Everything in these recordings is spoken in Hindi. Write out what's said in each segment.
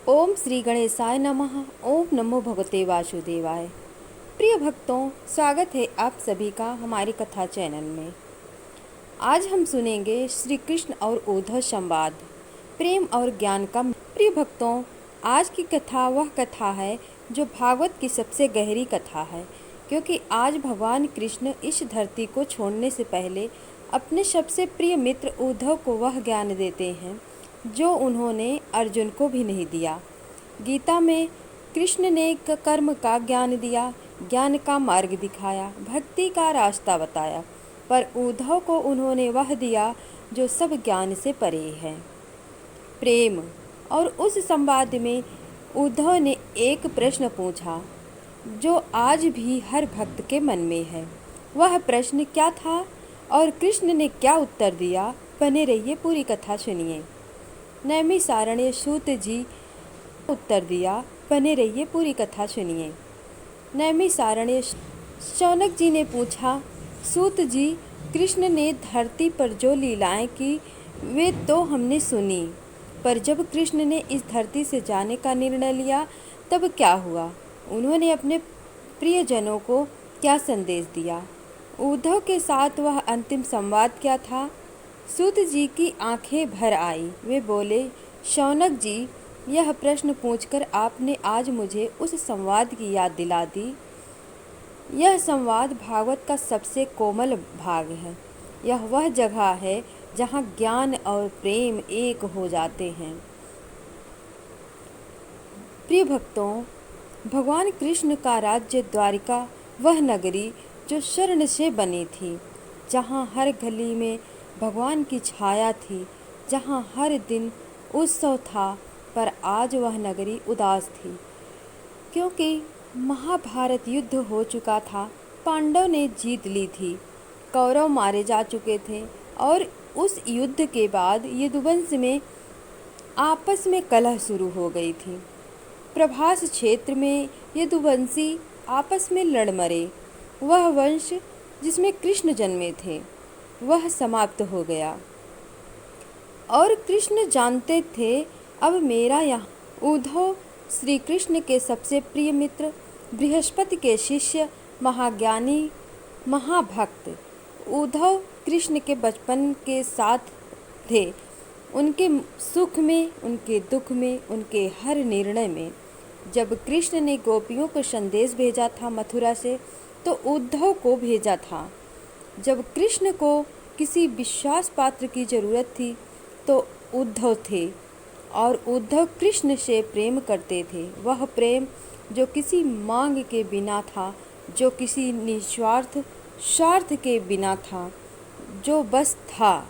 ओम श्री गणेशाय नमः। ओम नमो भगवते वासुदेवाय। प्रिय भक्तों, स्वागत है आप सभी का हमारी कथा चैनल में। आज हम सुनेंगे श्री कृष्ण और उद्धव संवाद, प्रेम और ज्ञान का। प्रिय भक्तों, आज की कथा वह कथा है जो भागवत की सबसे गहरी कथा है, क्योंकि आज भगवान कृष्ण इस धरती को छोड़ने से पहले अपने सबसे प्रिय मित्र उद्धव को वह ज्ञान देते हैं जो उन्होंने अर्जुन को भी नहीं दिया। गीता में कृष्ण ने कर्म का ज्ञान दिया, ज्ञान का मार्ग दिखाया, भक्ति का रास्ता बताया, पर उद्धव को उन्होंने वह दिया जो सब ज्ञान से परे है, प्रेम। और उस संवाद में उद्धव ने एक प्रश्न पूछा जो आज भी हर भक्त के मन में है। वह प्रश्न क्या था और कृष्ण ने क्या उत्तर दिया? बने रहिए, पूरी कथा सुनिए। नैमिषारण्य सूत जी उत्तर दिया। बने रहिए, पूरी कथा सुनिए। नैमिषारण्य शौनक जी ने पूछा, सूत जी, कृष्ण ने धरती पर जो लीलाएं की वे तो हमने सुनी, पर जब कृष्ण ने इस धरती से जाने का निर्णय लिया तब क्या हुआ? उन्होंने अपने प्रियजनों को क्या संदेश दिया? उद्धव के साथ वह अंतिम संवाद क्या था? सूत जी की आंखें भर आई। वे बोले, शौनक जी, यह प्रश्न पूछकर आपने आज मुझे उस संवाद की याद दिला दी। यह संवाद भागवत का सबसे कोमल भाग है। यह वह जगह है जहाँ ज्ञान और प्रेम एक हो जाते हैं। प्रिय भक्तों, भगवान कृष्ण का राज्य द्वारिका वह नगरी जो स्वर्ण से बनी थी, जहाँ हर गली में भगवान की छाया थी, जहाँ हर दिन उत्सव था, पर आज वह नगरी उदास थी, क्योंकि महाभारत युद्ध हो चुका था। पांडव ने जीत ली थी, कौरव मारे जा चुके थे, और उस युद्ध के बाद यदुवंश में आपस में कलह शुरू हो गई थी। प्रभास क्षेत्र में यदुवंशी आपस में लड़ मरे। वह वंश जिसमें कृष्ण जन्मे थे वह समाप्त हो गया, और कृष्ण जानते थे अब मेरा यहाँ। उद्धव श्री कृष्ण के सबसे प्रिय मित्र, बृहस्पति के शिष्य, महाज्ञानी, महाभक्त उद्धव कृष्ण के बचपन के साथ थे। उनके सुख में, उनके दुख में, उनके हर निर्णय में। जब कृष्ण ने गोपियों को संदेश भेजा था मथुरा से, तो उद्धव को भेजा था। जब कृष्ण को किसी विश्वास पात्र की जरूरत थी तो उद्धव थे, और उद्धव कृष्ण से प्रेम करते थे। वह प्रेम जो किसी मांग के बिना था, जो किसी निस्वार्थ स्वार्थ के बिना था, जो बस था।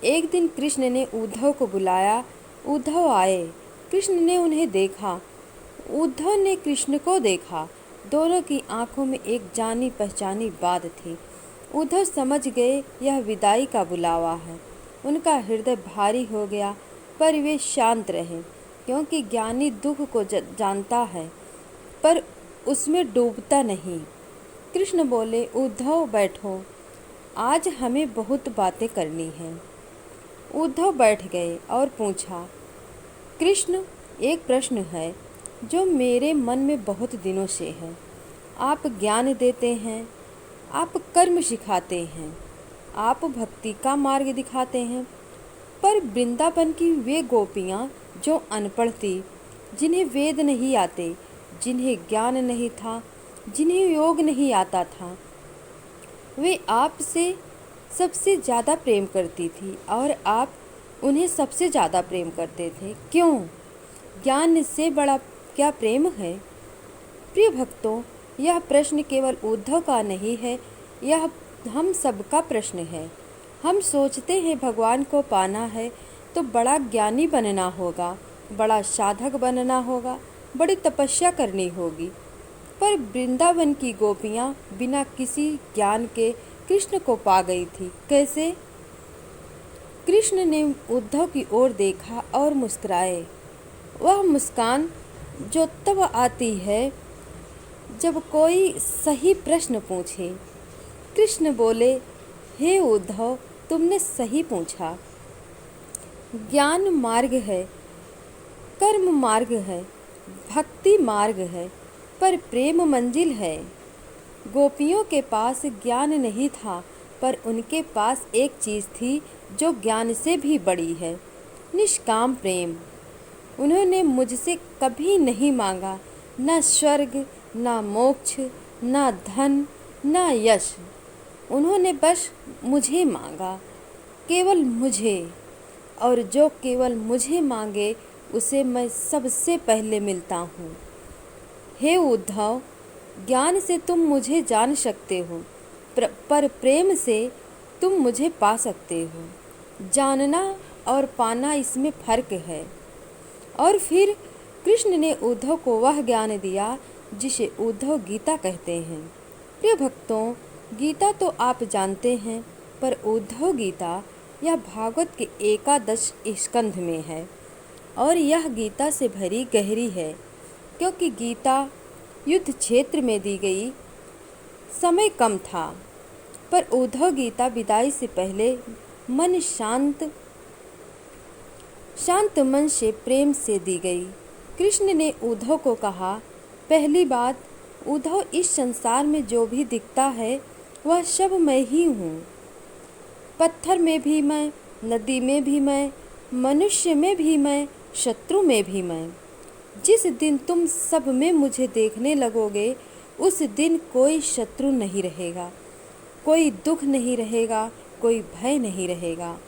एक दिन कृष्ण ने उद्धव को बुलाया। उद्धव आए। कृष्ण ने उन्हें देखा, उद्धव ने कृष्ण को देखा। दोनों की आंखों में एक जानी पहचानी बात थी। उद्धव समझ गए यह विदाई का बुलावा है। उनका हृदय भारी हो गया, पर वे शांत रहे, क्योंकि ज्ञानी दुख को जानता है पर उसमें डूबता नहीं। कृष्ण बोले, उद्धव बैठो, आज हमें बहुत बातें करनी हैं। उद्धव बैठ गए और पूछा, कृष्ण, एक प्रश्न है जो मेरे मन में बहुत दिनों से है। आप ज्ञान देते हैं, आप कर्म सिखाते हैं, आप भक्ति का मार्ग दिखाते हैं, पर वृंदावन की वे गोपियाँ जो अनपढ़ थी, जिन्हें वेद नहीं आते, जिन्हें ज्ञान नहीं था, जिन्हें योग नहीं आता था, वे आपसे सबसे ज़्यादा प्रेम करती थी, और आप उन्हें सबसे ज़्यादा प्रेम करते थे। क्यों? ज्ञान से बड़ा क्या प्रेम है? प्रिय भक्तों, यह प्रश्न केवल उद्धव का नहीं है, यह हम सबका प्रश्न है। हम सोचते हैं भगवान को पाना है तो बड़ा ज्ञानी बनना होगा, बड़ा साधक बनना होगा, बड़ी तपस्या करनी होगी। पर वृंदावन की गोपियाँ बिना किसी ज्ञान के कृष्ण को पा गई थी। कैसे? कृष्ण ने उद्धव की ओर देखा और मुस्कुराए। वह मुस्कान जो तब आती है जब कोई सही प्रश्न पूछे। कृष्ण बोले, हे उद्धव, तुमने सही पूछा। ज्ञान मार्ग है कर्म मार्ग है, भक्ति मार्ग है, पर प्रेम मंजिल है। गोपियों के पास ज्ञान नहीं था, पर उनके पास एक चीज़ थी जो ज्ञान से भी बड़ी है, निष्काम प्रेम। उन्होंने मुझसे कभी नहीं मांगा, न स्वर्ग, न मोक्ष, न धन, न यश। उन्होंने बस मुझे मांगा, केवल मुझे। और जो केवल मुझे मांगे उसे मैं सबसे पहले मिलता हूँ। हे उद्धव, ज्ञान से तुम मुझे जान सकते हो, पर प्रेम से तुम मुझे पा सकते हो। जानना और पाना, इसमें फर्क है। और फिर कृष्ण ने उद्धव को वह ज्ञान दिया जिसे उद्धव गीता कहते हैं। प्रिय भक्तों, गीता तो आप जानते हैं, पर उद्धव गीता यह भागवत के 11 स्कंध में है और यह गीता से भरी गहरी है, क्योंकि गीता युद्ध क्षेत्र में दी गई। समय कम था, पर उद्धव गीता विदाई से पहले मन शांत मन से प्रेम से दी गई। कृष्ण ने उद्धव को कहा, पहली बात, उद्धव, इस संसार में जो भी दिखता है वह सब मैं ही हूँ। पत्थर में भी मैं, नदी में भी मैं, मनुष्य में भी मैं, शत्रु में भी मैं। जिस दिन तुम सब में मुझे देखने लगोगे, उस दिन कोई शत्रु नहीं रहेगा, कोई दुख नहीं रहेगा, कोई भय नहीं रहेगा।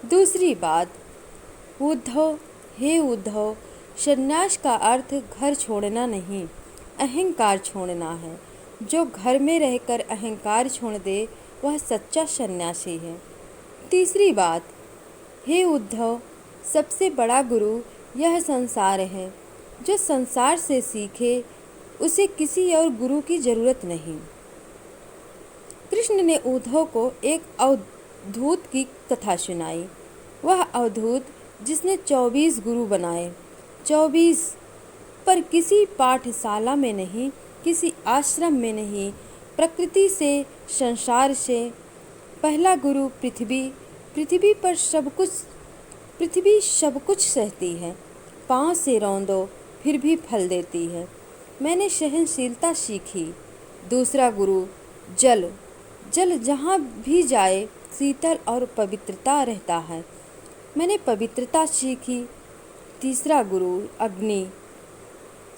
दूसरी बात, उद्धव, हे उद्धव, संन्यास का अर्थ घर छोड़ना नहीं, अहंकार छोड़ना है। जो घर में रहकर अहंकार छोड़ दे वह सच्चा सन्यासी है। तीसरी बात, हे उद्धव, सबसे बड़ा गुरु यह संसार है। जो संसार से सीखे उसे किसी और गुरु की जरूरत नहीं। कृष्ण ने उद्धव को एक अवधूत की कथा सुनाई। वह अवधूत जिसने 24 गुरु बनाए, 24, पर किसी पाठशाला में नहीं, किसी आश्रम में नहीं, प्रकृति से, संसार से। पहला गुरु पृथ्वी, पृथ्वी पर सब कुछ, पृथ्वी सब कुछ सहती है, पाँव से रौंदो फिर भी फल देती है। मैंने सहनशीलता सीखी। दूसरा गुरु जल, जल जहाँ भी जाए शीतल और पवित्रता रहता है, मैंने पवित्रता सीखी। तीसरा गुरु अग्नि,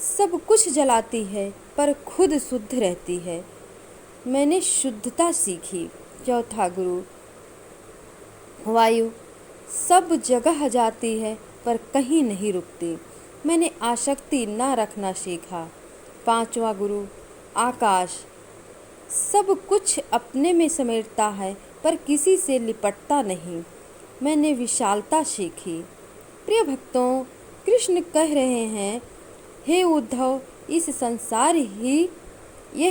सब कुछ जलाती है पर खुद शुद्ध रहती है, मैंने शुद्धता सीखी। चौथा गुरु वायु, सब जगह जाती है पर कहीं नहीं रुकती, मैंने आसक्ति न रखना सीखा। पांचवा गुरु आकाश, सब कुछ अपने में समेटता है पर किसी से लिपटता नहीं, मैंने विशालता सीखी। प्रिय भक्तों, कृष्ण कह रहे हैं, हे उद्धव, यह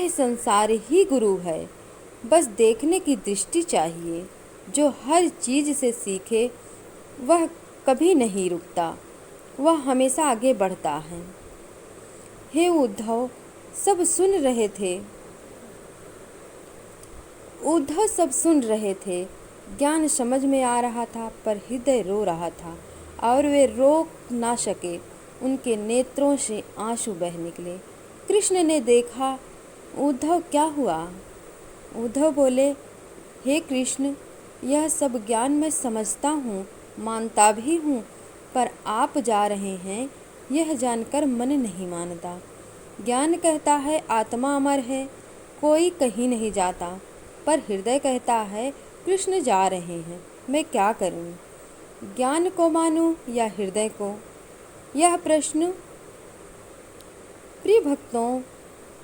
संसार ही गुरु है। बस देखने की दृष्टि चाहिए। जो हर चीज़ से सीखे वह कभी नहीं रुकता, वह हमेशा आगे बढ़ता है। हे उद्धव, सब सुन रहे थे। उद्धव सब सुन रहे थे। ज्ञान समझ में आ रहा था, पर हृदय रो रहा था और वे रोक ना सके। उनके नेत्रों से आंसू बह निकले। कृष्ण ने देखा, उद्धव क्या हुआ? उद्धव बोले, हे कृष्ण, यह सब ज्ञान मैं समझता हूँ, मानता भी हूँ, पर आप जा रहे हैं यह जानकर मन नहीं मानता। ज्ञान कहता है आत्मा अमर है, कोई कहीं नहीं जाता, पर हृदय कहता है कृष्ण जा रहे हैं, मैं क्या करूं? ज्ञान को मानूं या हृदय को? यह प्रश्न, प्रिय भक्तों,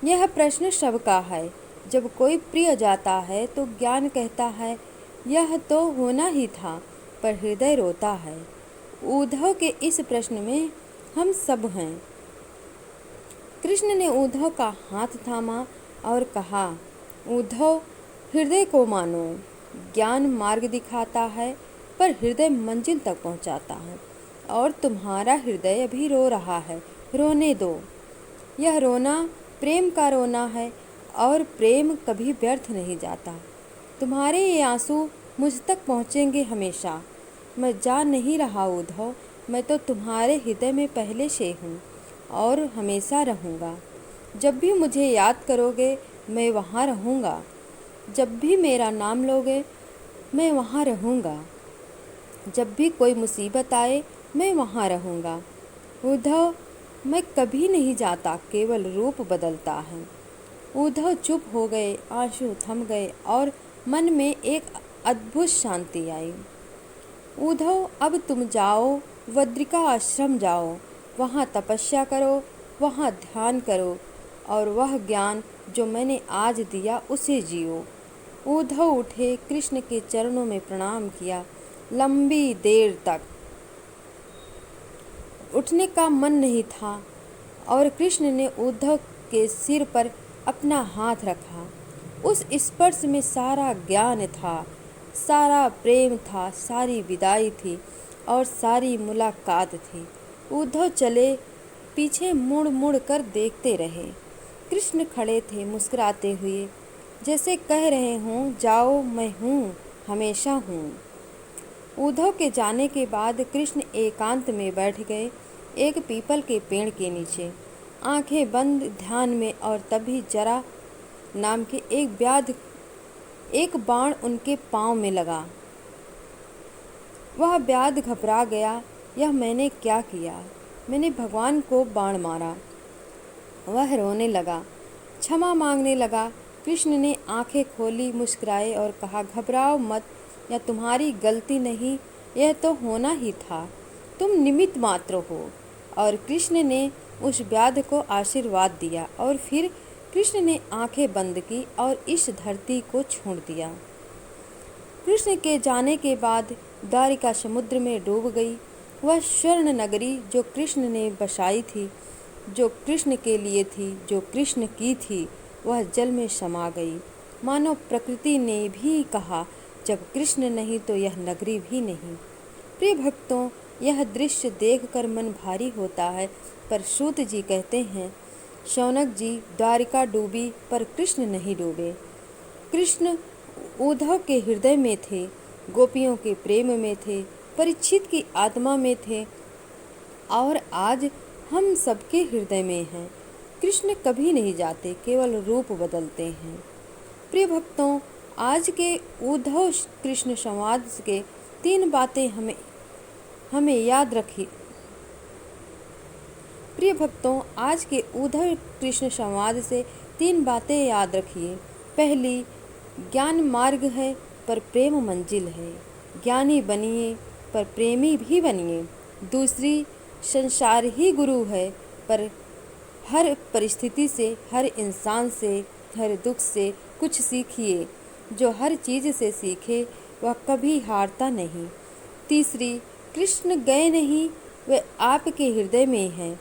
यह प्रश्न सबका है। जब कोई प्रिय जाता है तो ज्ञान कहता है यह तो होना ही था, पर हृदय रोता है। उद्धव के इस प्रश्न में हम सब हैं। कृष्ण ने उद्धव का हाथ थामा और कहा, उद्धव, हृदय को मानो। ज्ञान मार्ग दिखाता है, पर हृदय मंजिल तक पहुंचाता है। और तुम्हारा हृदय अभी रो रहा है, रोने दो। यह रोना प्रेम का रोना है, और प्रेम कभी व्यर्थ नहीं जाता। तुम्हारे ये आंसू मुझ तक पहुँचेंगे हमेशा। मैं जा नहीं रहा उद्धव, मैं तो तुम्हारे हृदय में पहले से हूँ और हमेशा रहूँगा। जब भी मुझे याद करोगे मैं वहाँ रहूँगा। जब भी मेरा नाम लोगे मैं वहाँ रहूँगा। जब भी कोई मुसीबत आए मैं वहाँ रहूँगा। उद्धव, मैं कभी नहीं जाता, केवल रूप बदलता है। उद्धव चुप हो गए, आंसू थम गए और मन में एक अद्भुत शांति आई। उद्धव, अब तुम जाओ, बद्रिका आश्रम जाओ, वहाँ तपस्या करो, वहाँ ध्यान करो और वह ज्ञान जो मैंने आज दिया उसे जियो। उद्धव उठे, कृष्ण के चरणों में प्रणाम किया। लंबी देर तक उठने का मन नहीं था और कृष्ण ने उद्धव के सिर पर अपना हाथ रखा। उस स्पर्श में सारा ज्ञान था, सारा प्रेम था, सारी विदाई थी और सारी मुलाकात थी। उद्धव चले, पीछे मुड़ मुड़ कर देखते रहे। कृष्ण खड़े थे मुस्कुराते हुए, जैसे कह रहे हों, जाओ, मैं हूँ, हमेशा हूँ। उद्धव के जाने के बाद कृष्ण एकांत में बैठ गए, एक पीपल के पेड़ के नीचे, आंखें बंद ध्यान में। और तभी जरा नाम के एक बाण उनके पांव में लगा। वह व्याध घबरा गया। यह मैंने क्या किया? मैंने भगवान को बाण मारा। वह रोने लगा, क्षमा मांगने लगा। कृष्ण ने आंखें खोली, मुस्कुराए और कहा, घबराओ मत, यह तुम्हारी गलती नहीं, यह तो होना ही था। तुम निमित्त मात्र हो। और कृष्ण ने उस व्याध को आशीर्वाद दिया और फिर कृष्ण ने आंखें बंद की और इस धरती को छोड़ दिया। कृष्ण के जाने के बाद द्वारिका समुद्र में डूब गई। वह स्वर्ण नगरी जो कृष्ण ने बसाई थी, जो कृष्ण के लिए थी, जो कृष्ण की थी, वह जल में समा गई। मानो प्रकृति ने भी कहा, जब कृष्ण नहीं तो यह नगरी भी नहीं। प्रिय भक्तों, यह दृश्य देखकर मन भारी होता है, पर सूत जी कहते हैं, शौनक जी, द्वारिका डूबी पर कृष्ण नहीं डूबे। कृष्ण उद्धव के हृदय में थे, गोपियों के प्रेम में थे, परीक्षित की आत्मा में थे और आज हम सबके हृदय में हैं। कृष्ण कभी नहीं जाते, केवल रूप बदलते हैं। प्रिय भक्तों, आज के उद्धव कृष्ण संवाद के 3 बातें हमें याद रखी। प्रिय भक्तों, आज के उद्धव कृष्ण संवाद से 3 बातें याद रखिए। पहली, ज्ञान मार्ग है पर प्रेम मंजिल है। ज्ञानी बनिए पर प्रेमी भी बनिए। दूसरी, संसार ही गुरु है, पर हर परिस्थिति से, हर इंसान से, हर दुख से कुछ सीखिए। जो हर चीज़ से सीखे वह कभी हारता नहीं। तीसरी, कृष्ण गए नहीं, वे आपके हृदय में हैं।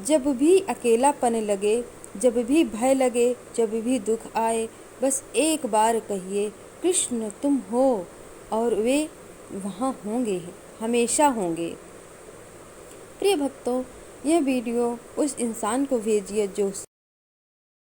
जब भी अकेलापन लगे, जब भी भय लगे, जब भी दुख आए, बस एक बार कहिए, कृष्ण तुम हो, और वे वहाँ होंगे, हमेशा होंगे। प्रिय भक्तों, यह वीडियो उस इंसान को भेजिए जो